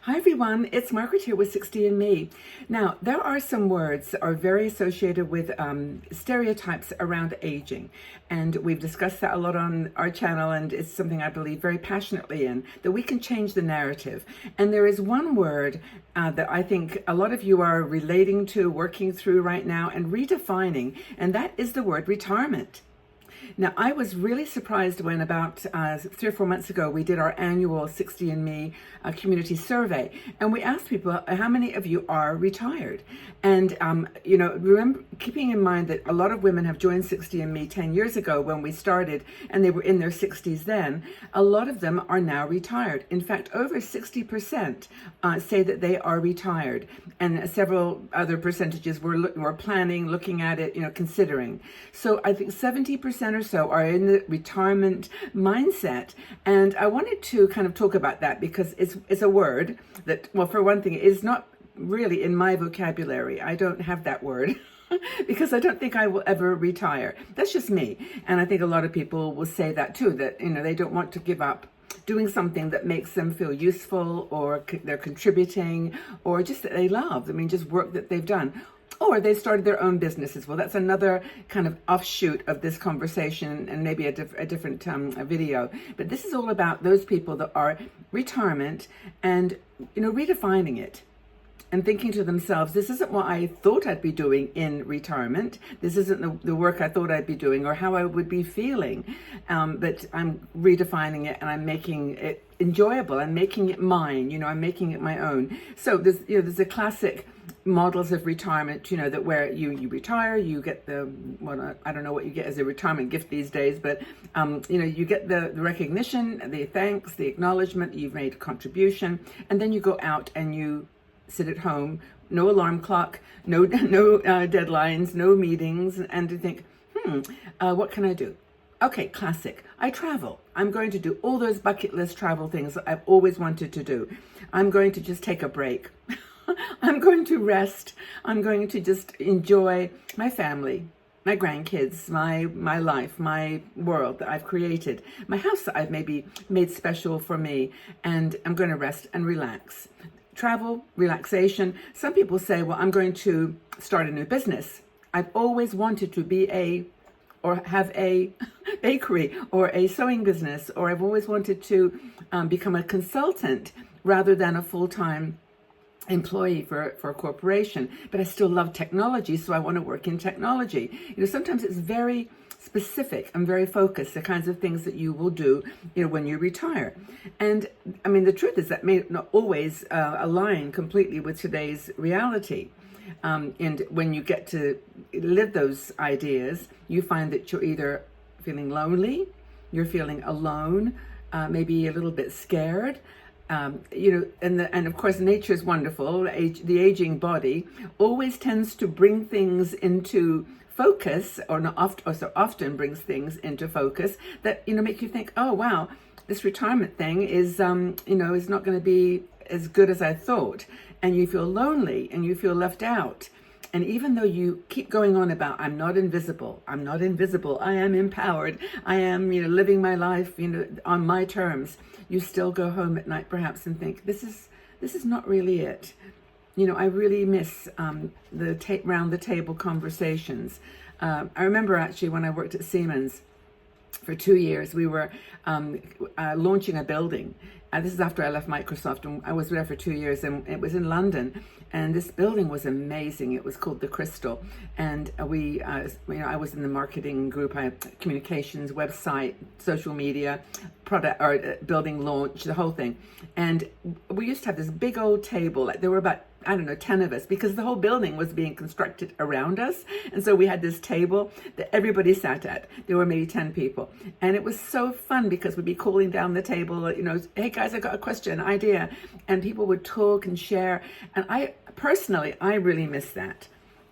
Hi everyone, it's Margaret here with 60andMe. Now, there are some words that are very associated with stereotypes around aging. And we've discussed that a lot on our channel, and it's something I believe very passionately in, that we can change the narrative. And there is one word that I think a lot of you are relating to, working through right now, and redefining, and that is the word retirement. Now, I was really surprised when about 3 or 4 months ago, we did our annual 60andMe community survey. And we asked people, how many of you are retired? And, remember, keeping in mind that a lot of women have joined 60andMe 10 years ago when we started, and they were in their 60s then, a lot of them are now retired. In fact, over 60% say that they are retired. And several other percentages were planning, looking at it, considering. So I think 70% or so are in the retirement mindset. And I wanted to kind of talk about that because it's a word that, well, for one thing, is not really in my vocabulary. I don't have that word because I don't think I will ever retire. That's just me. And I think a lot of people will say that too, that, they don't want to give up doing something that makes them feel useful, or they're contributing, or just that they love. Just work that they've done. Or they started their own businesses. Well, that's another kind of offshoot of this conversation, and maybe a different video. But this is all about those people that are retirement and, redefining it and thinking to themselves, this isn't what I thought I'd be doing in retirement. This isn't the work I thought I'd be doing or how I would be feeling. But I'm redefining it, and I'm making it enjoyable. I'm making it mine. I'm making it my own. So there's a classic models of retirement, that where you retire, you get I don't know what you get as a retirement gift these days, but you get the recognition, the thanks, the acknowledgement that you've made a contribution, and then you go out and you sit at home, no alarm clock, no deadlines, no meetings, and to think, what can I do? Okay, classic. I travel. I'm going to do all those bucket list travel things that I've always wanted to do. I'm going to just take a break. I'm going to rest. I'm going to just enjoy my family, my grandkids, my life, my world that I've created, my house that I've maybe made special for me, and I'm going to rest and relax. Travel, relaxation. Some people say, well, I'm going to start a new business. I've always wanted to have a bakery or a sewing business, or I've always wanted to become a consultant rather than a full-time employee for a corporation. But I still love technology, so I want to work in technology. Sometimes it's very specific and very focused, the kinds of things that you will do, when you retire. And the truth is that may not always align completely with today's reality. And when you get to live those ideas, you find that you're either feeling lonely, you're feeling alone, maybe a little bit scared. And of course, nature is wonderful. The aging body always tends to bring things into focus, or so often brings things into focus that, make you think, oh, wow, this retirement thing is not going to be as good as I thought. And you feel lonely and you feel left out. And even though you keep going on about, I'm not invisible, I am empowered, I am, living my life, on my terms, you still go home at night perhaps and think, this is not really it. I really miss the round the table conversations. I remember actually when I worked at Siemens for 2 years, we were launching a building. This is after I left Microsoft, and I was there for 2 years, and it was in London. And this building was amazing. It was called the Crystal, and I was in the marketing group. I had communications, website, social media, product or building launch, the whole thing. And we used to have this big old table. Like there were about 10 of us, because the whole building was being constructed around us. And so we had this table that everybody sat at. There were maybe 10 people. And it was so fun because we'd be calling down the table, hey guys, I got a question, idea. And people would talk and share. And I really miss that.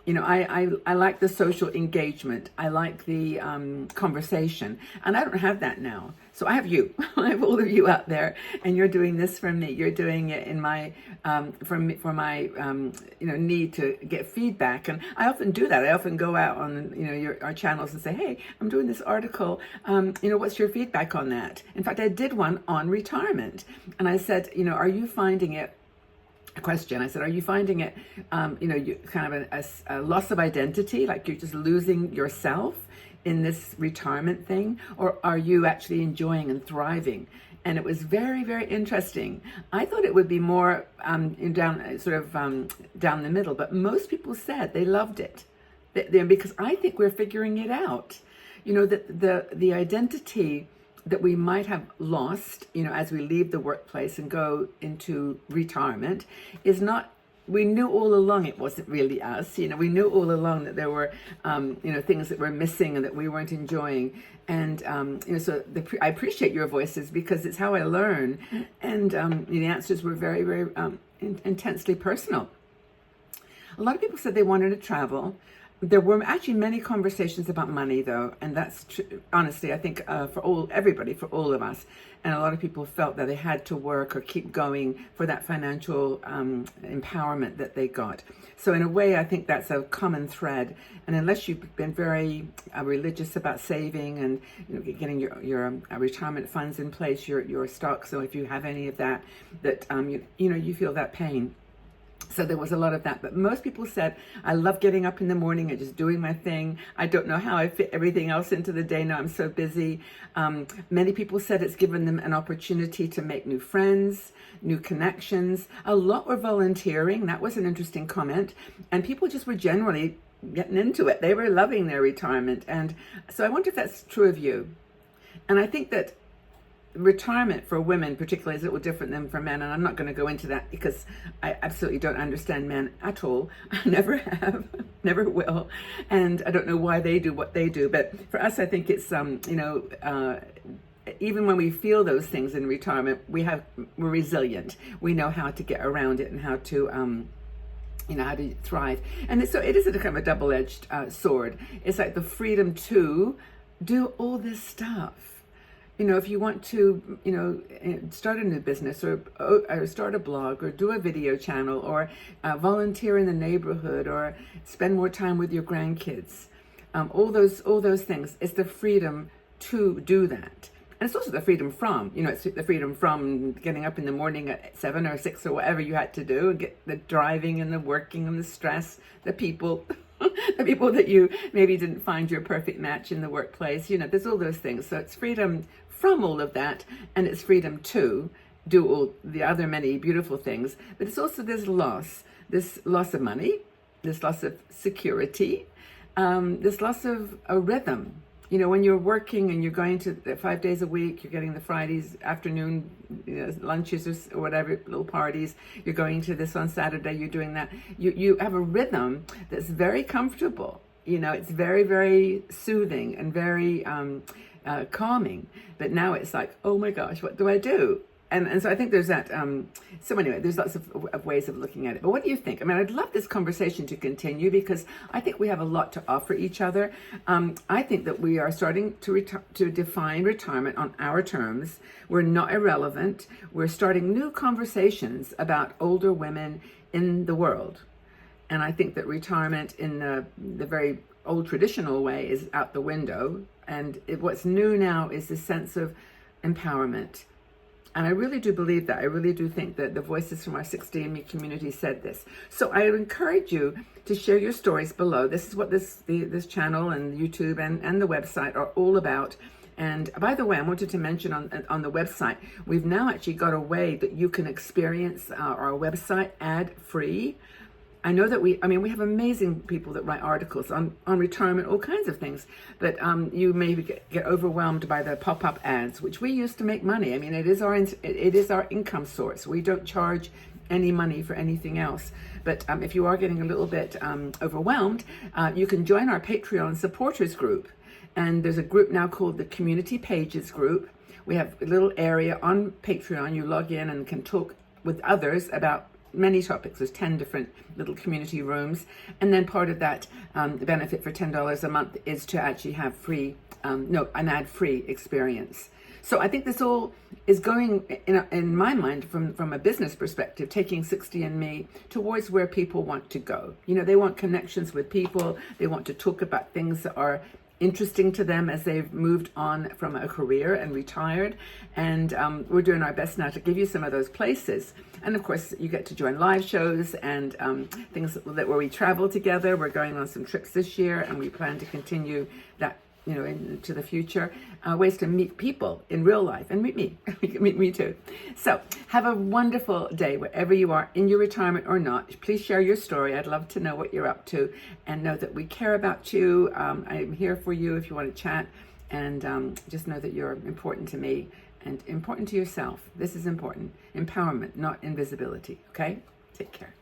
I like the social engagement. I like the conversation. And I don't have that now. So I have you. I have all of you out there, and you're doing this for me. You're doing it in my for my need to get feedback. And I often do that. I often go out on our channels and say, hey, I'm doing this article. What's your feedback on that? In fact, I did one on retirement, and I said, are you finding it a question. I said, are you finding it, you kind of a loss of identity, like you're just losing yourself in this retirement thing, or are you actually enjoying and thriving? And it was very, very interesting. I thought it would be more down the middle, but most people said they loved it, because I think we're figuring it out. That the identity that we might have lost, as we leave the workplace and go into retirement, is not. We knew all along it wasn't really us. We knew all along that there were, things that were missing and that we weren't enjoying. And, I appreciate your voices, because it's how I learn. And the answers were very, very intensely personal. A lot of people said they wanted to travel. There were actually many conversations about money, though, and that's honestly, I think, for everybody, for all of us. And a lot of people felt that they had to work or keep going for that financial empowerment that they got. So in a way, I think that's a common thread. And unless you've been very religious about saving and getting your retirement funds in place, your stocks, so if you have any of that, you feel that pain. So there was a lot of that, but most people said, I love getting up in the morning and just doing my thing. I don't know how I fit everything else into the day now, I'm so busy. Many people said it's given them an opportunity to make new friends, new connections. A lot were volunteering. That was an interesting comment. And people just were generally getting into it. They were loving their retirement. And so I wonder if that's true of you. And I think that retirement for women particularly is a little different than for men, and I'm not going to go into that because I absolutely don't understand men at all. I never have, never will, and I don't know why they do what they do. But for us, I think it's even when we feel those things in retirement, we're resilient. We know how to get around it and how to how to thrive. And so it is a kind of a double-edged sword. It's like the freedom to do all this stuff. If you want to, start a new business or start a blog or do a video channel or volunteer in the neighborhood or spend more time with your grandkids, all those things, it's the freedom to do that. And it's also the freedom from, it's the freedom from getting up in the morning at 7 or 6 or whatever you had to do, and get the driving and the working and the stress, the people, the people that you maybe didn't find your perfect match in the workplace. There's all those things. So it's freedom from all of that, and it's freedom to do all the other many beautiful things. But it's also this loss of money, this loss of security, this loss of a rhythm. When you're working and you're going to 5 days a week, you're getting the Fridays afternoon lunches or whatever, little parties, you're going to this on Saturday, you're doing that. You have a rhythm that's very comfortable. It's very, very soothing and very calming. But now it's like, oh my gosh, what do I do? And so I think there's that. So anyway, there's lots of ways of looking at it. But what do you think? I mean, I'd love this conversation to continue because I think we have a lot to offer each other. I think that we are starting to define retirement on our terms. We're not irrelevant. We're starting new conversations about older women in the world. And I think that retirement in the very old traditional way is out the window. And what's new now is this sense of empowerment. And I really do believe that. I really do think that the voices from our 60andMe community said this. So I encourage you to share your stories below. This is what this channel and YouTube and the website are all about. And by the way, I wanted to mention on the website, we've now actually got a way that you can experience our website ad-free. I know that we have amazing people that write articles on retirement, all kinds of things, but you maybe get overwhelmed by the pop-up ads, which we use to make money. I mean, it is our income source. We don't charge any money for anything else. But if you are getting a little bit overwhelmed, you can join our Patreon supporters group. And there's a group now called the Community Pages group. We have a little area on Patreon. You log in and can talk with others about many topics. There's 10 different little community rooms, and then part of that the benefit for $10 a month is to actually have an ad-free experience. So I think this all is going in my mind from a business perspective, taking 60andMe towards where people want to go. They want connections with people. They want to talk about things that are interesting to them as they've moved on from a career and retired. And we're doing our best now to give you some of those places. And of course, you get to join live shows and things that where we travel together. We're going on some trips this year, and we plan to continue that, into the future. Ways to meet people in real life and meet me. You can meet me too. So have a wonderful day wherever you are, in your retirement or not. Please share your story. I'd love to know what you're up to, and know that we care about you. I'm here for you if you want to chat, and just know that you're important to me and important to yourself. This is important. Empowerment, not invisibility. Okay? Take care.